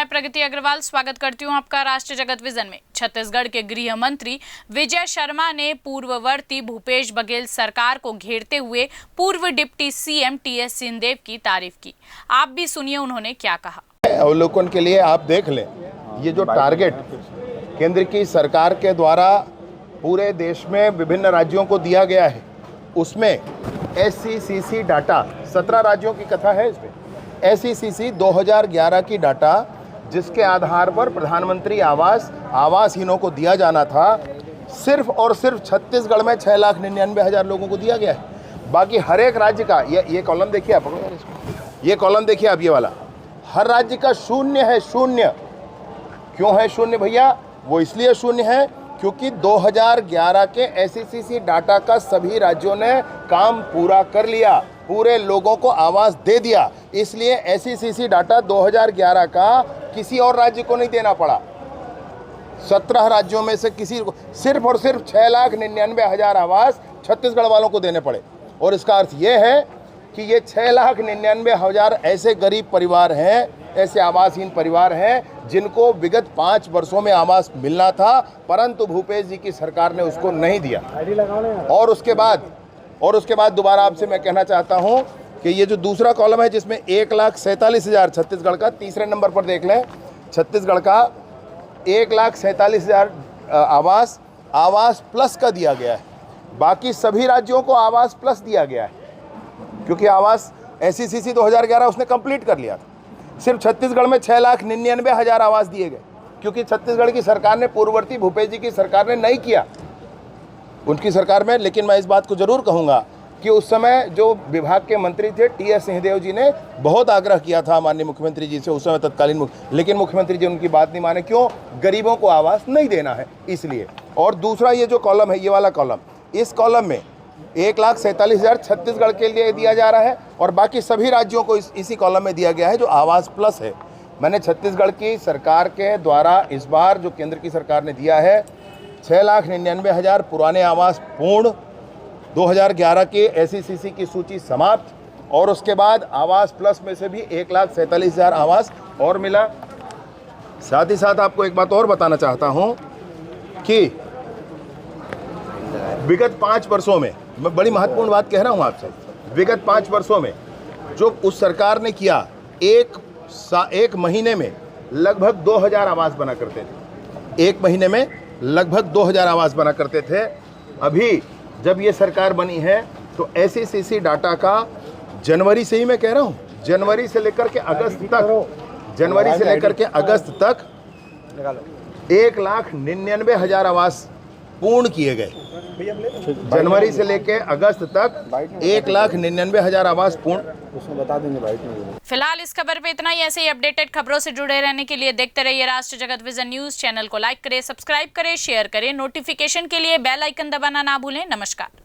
मैं प्रगति अग्रवाल स्वागत करती हूं आपका राष्ट्र जगत विजन में। छत्तीसगढ़ के गृह मंत्री विजय शर्मा ने पूर्ववर्ती भूपेश बघेल सरकार को घेरते हुए पूर्व डिप्टी सीएम टीएस सिंहदेव की तारीफ की। आप भी सुनिए उन्होंने क्या कहा। अवलोकन के लिए आप देख लें, ये जो टारगेट केंद्र की सरकार के द्वारा पूरे देश में विभिन्न राज्यों को दिया गया है, उसमें SCCC डाटा 17 राज्यों की कथा है। इसमें SCCC 2011 की डाटा जिसके आधार पर प्रधानमंत्री आवासहीनों को दिया जाना था, सिर्फ और सिर्फ छत्तीसगढ़ में 6,99,000 लोगों को दिया गया है। बाकी हर एक राज्य का ये कॉलम देखिए आप, ये कॉलम देखिए आप, ये वाला हर राज्य का शून्य है। शून्य क्यों है शून्य भैया? वो इसलिए शून्य है क्योंकि 2011 के SCCC डाटा का सभी राज्यों ने काम पूरा कर लिया, पूरे लोगों को आवास दे दिया। इसलिए SCCC डाटा 2011 का किसी और राज्य को नहीं देना पड़ा। 17 राज्यों में से किसी को सिर्फ और सिर्फ 6,99,000 आवास छत्तीसगढ़ वालों को देने पड़े। और इसका अर्थ ये है कि ये 6,99,000 ऐसे गरीब परिवार हैं, ऐसे आवासहीन परिवार हैं जिनको विगत 5 वर्षों में आवास मिलना था, परंतु भूपेश जी की सरकार ने उसको नहीं दिया। और उसके बाद दोबारा आपसे मैं कहना चाहता हूं कि ये जो दूसरा कॉलम है जिसमें 1,47,000 छत्तीसगढ़ का, तीसरे नंबर पर देख लें, छत्तीसगढ़ का 1,47,000 आवास प्लस का दिया गया है। बाकी सभी राज्यों को आवास प्लस दिया गया है क्योंकि आवास SCCC 2011 उसने कंप्लीट कर लिया था। सिर्फ छत्तीसगढ़ में 6,99,000 आवास दिए गए क्योंकि छत्तीसगढ़ की सरकार ने, पूर्ववर्ती भूपेश जी की सरकार ने नहीं किया उनकी सरकार में। लेकिन मैं इस बात को जरूर कहूँगा कि उस समय जो विभाग के मंत्री थे टीएस सिंहदेव जी ने बहुत आग्रह किया था माननीय मुख्यमंत्री जी से, उस समय तत्कालीन लेकिन मुख्यमंत्री जी उनकी बात नहीं माने। क्यों? गरीबों को आवास नहीं देना है इसलिए। और दूसरा ये जो कॉलम है, ये वाला कॉलम, इस कॉलम में 1,47,000 छत्तीसगढ़ के लिए दिया जा रहा है और बाकी सभी राज्यों को इसी कॉलम में दिया गया है जो आवास प्लस है। मैंने छत्तीसगढ़ की सरकार के द्वारा इस बार जो केंद्र की सरकार ने दिया है 6,99,000 पुराने आवास पूर्ण, 2011 के SCCC की सूची समाप्त, और उसके बाद आवास प्लस में से भी 1,47,000 आवास और मिला। साथ ही साथ आपको एक बात और बताना चाहता हूं कि विगत 5 वर्षों में, मैं बड़ी महत्वपूर्ण बात कह रहा हूं आपसे, विगत 5 वर्षों में जो उस सरकार ने किया, एक महीने में लगभग 2,000 आवास बना करते थे। एक महीने में लगभग 2,000 आवास बना करते थे। अभी जब ये सरकार बनी है तो SCCC डाटा का जनवरी से ही, मैं कह रहा हूँ, जनवरी से लेकर के अगस्त तक 1,99,000 आवास पूर्ण किए गए। जनवरी से लेकर अगस्त तक 1,99,000 आवास पूर्ण। उसमें बता देंगे भाई। फिलहाल इस खबर पे इतना ही। ऐसे ही अपडेटेड खबरों से जुड़े रहने के लिए देखते रहिए राष्ट्र जगत विजन न्यूज। चैनल को लाइक करें, सब्सक्राइब करें, शेयर करें। नोटिफिकेशन के लिए बेल आइकन दबाना ना भूलें। नमस्कार।